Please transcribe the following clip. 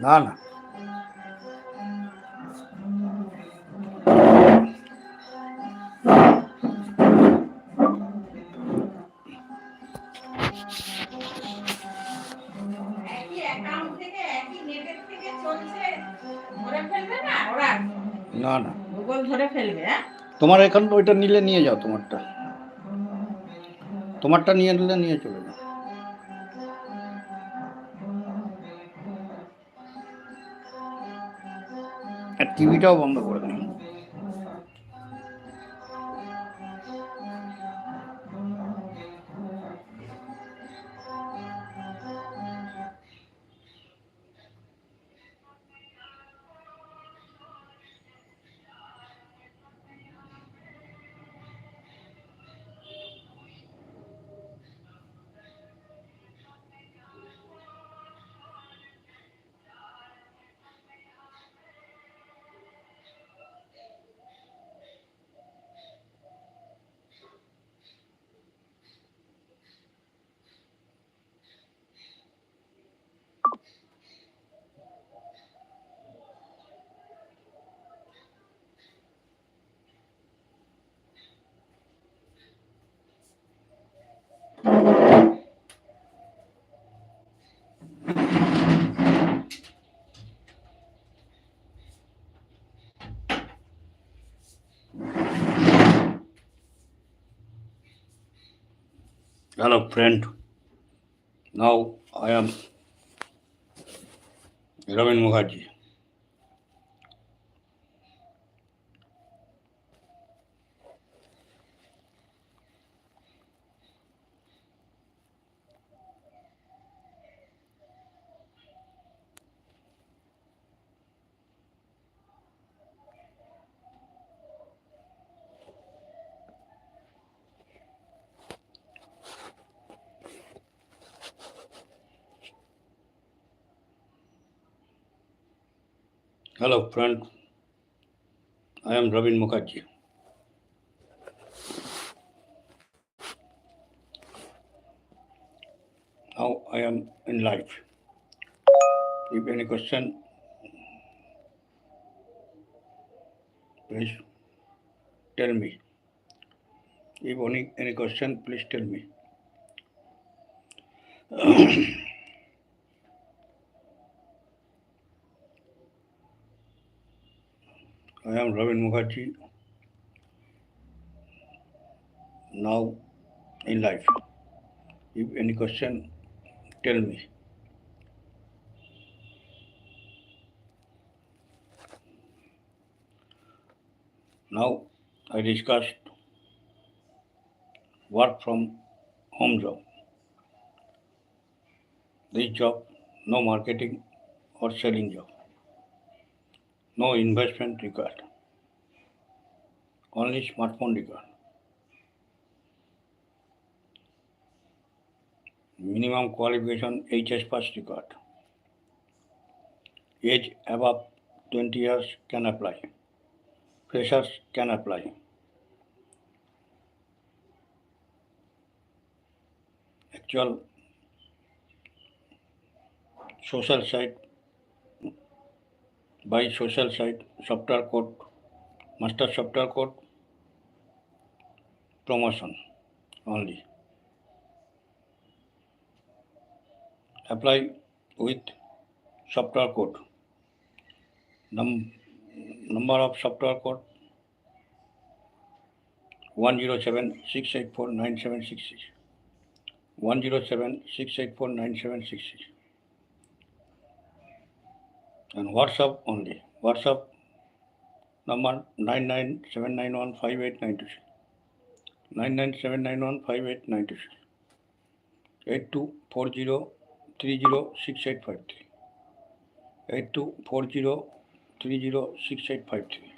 না না না না গুগল ধরে ফেলবে। তোমার এখন ওইটা নিলে নিয়ে যাও, তোমারটা নিয়ে নিলে নিয়ে চলে যাও। আর টিভিটাও বন্ধ করে দাও। Hello friend, now I am Rabin Mukherjee. Hello friend, I am Rabin Mukherjee. Now I am in life. If any question, please tell me. If any question, please tell me. I am Rabin Mukherjee. Now in life. If any question, tell me. Now I discussed work from home job. This job, no marketing or selling job. No investment required. Only smartphone required. Minimum qualification HS pass required. Age above 20 years can apply. Freshers can apply. Actual social site, by social site, software code, master software code, promotion only. Apply with software code. Number of software code 107-684-9766. 107-684-9766. And WhatsApp only. WhatsApp number 997915896. 997915896. 8240306853. 8240306853.